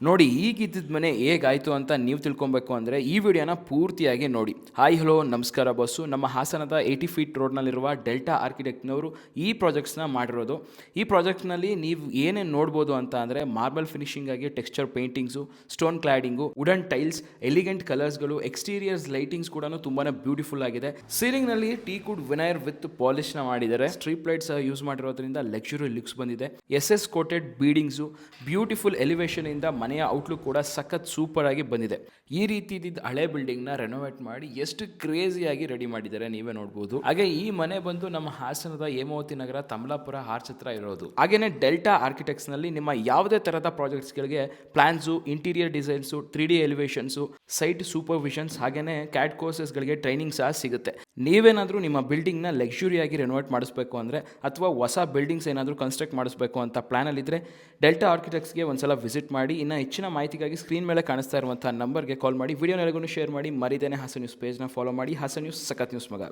ನೋಡಿ ಈಗಿದ್ದ ಮನೆ ಹೇಗಾಯಿತು ಅಂತ ನೀವು ತಿಳ್ಕೊಬೇಕು ಅಂದರೆ ಈ ವಿಡಿಯೋನ ಪೂರ್ತಿಯಾಗಿ ನೋಡಿ. ಹಾಯ್ ಹಲೋ ನಮಸ್ಕಾರ ಬಸ್ಸು. ನಮ್ಮ ಹಾಸನದ 80 ಫೀಟ್ ರೋಡ್ನಲ್ಲಿರುವ ಡೆಲ್ಟಾ ಆರ್ಕಿಟೆಕ್ಟ್ನವರು ಈ ಪ್ರಾಜೆಕ್ಟ್ಸ್ನ ಮಾಡಿರೋದು. ಈ ಪ್ರಾಜೆಕ್ಟ್ನಲ್ಲಿ ನೀವು ಏನೇನು ನೋಡ್ಬೋದು ಅಂತ ಅಂದರೆ ಮಾರ್ಬಲ್ ಫಿನಿಶಿಂಗ್ ಆಗಿ texture paintings, stone cladding, wooden tiles, elegant ಕಲರ್ಸ್ಗಳು, ಎಕ್ಸ್ಟೀರಿಯರ್ಸ್ ಲೈಟಿಂಗ್ಸ್ ಕೂಡ ತುಂಬಾ ಬ್ಯೂಟಿಫುಲ್ ಆಗಿದೆ. ಸೀಲಿಂಗ್ನಲ್ಲಿ ಟೀಕ್ವುಡ್ ವಿನೈರ್ ವಿತ್ ಪಾಲಿಶ್ನ ಮಾಡಿದ್ದಾರೆ. ಸ್ಟ್ರೀಟ್ ಲೈಟ್ಸ್ ಯೂಸ್ ಮಾಡಿರೋದ್ರಿಂದ ಲಕ್ಸುರಿ ಲುಕ್ಸ್ ಬಂದಿದೆ. ಎಸ್ ಕೋಟೆಡ್ ಬೀಡಿಂಗ್ಸು, ಬ್ಯೂಟಿಫುಲ್ ಎಲಿವೇಶನ್ ಇಂದ ಮನೆಯ ಔಟ್ಲುಕ್ ಕೂಡ ಸಖತ್ ಸೂಪರ್ ಆಗಿ ಬಂದಿದೆ. ಈ ರೀತಿ ಇದ್ದಿದ್ದ ಹಳೆ ಬಿಲ್ಡಿಂಗ್ನ ರೆನೋವೇಟ್ ಮಾಡಿ ಎಷ್ಟು ಕ್ರೇಜಿಯಾಗಿ ರೆಡಿ ಮಾಡಿದ್ದಾರೆ ನೀವೇ ನೋಡ್ಬೋದು. ಹಾಗೆ ಈ ಮನೆ ಬಂದು ನಮ್ಮ ಹಾಸನದ ಹೇಮಾವತಿ ನಗರ ತಮಲಾಪುರ ಆರ್ಚ್ ಹತ್ರ ಇರೋದು. ಹಾಗೇನೆ ಡೆಲ್ಟಾ ಆರ್ಕಿಟೆಕ್ಟ್ಸ್ ನಲ್ಲಿ ನಿಮ್ಮ ಯಾವುದೇ ತರಹದ ಪ್ರಾಜೆಕ್ಟ್ಸ್ಗಳಿಗೆ plans, interior designs, 3D elevations, site supervisions ಹಾಗೇನೆ ಕ್ಯಾಡ್ ಕೋರ್ಸಸ್ಗಳಿಗೆ ಟ್ರೈನಿಂಗ್ ಸಹ ಸಿಗುತ್ತೆ. ನೀವೇನಾದರೂ ನಿಮ್ಮ ಬಿಲ್ಡಿಂಗ್ನ ಲಕ್ಸುರಿಯಾಗಿ ರೆನೋವೇಟ್ ಮಾಡಿಸ್ಬೇಕು ಅಂದರೆ ಅಥವಾ ಹೊಸ ಬಿಲ್ಡಿಂಗ್ಸ್ ಏನಾದರೂ ಕನ್ಸ್ಟ್ರಕ್ಟ್ ಮಾಡಿಸ್ಬೇಕು ಅಂತ ಪ್ಲಾನಲ್ಲಿದ್ದರೆ ಡೆಲ್ಟಾ ಆರ್ಕಿಟೆಕ್ಟ್ಸ್ಗೆ ಒಂದ್ಸಲ ವಿಸಿಟ್ ಮಾಡಿ. ಇನ್ನು ಹೆಚ್ಚಿನ ಮಾಹಿತಿಗಾಗಿ ಸ್ಕ್ರೀನ್ ಮೇಲೆ ಕಾಣಿಸ್ತಾ ಇರುವಂಥ ನಂಬರ್ಗೆ ಕಾಲ್ ಮಾಡಿ. ವಿಡಿಯೋನೆಲ್ಲಗೂ ಶೇರ್ ಮಾಡಿ. ಮರಿದೇನೆ ಹಾಸನ್ ನ್ಯೂಸ್ ಪೇಜ್ನ ಫಾಲೋ ಮಾಡಿ. ಹಾಸನ್ ನ್ಯೂಸ್ ಸಖತ್ ನ್ಯೂಸ್ ಮಗ.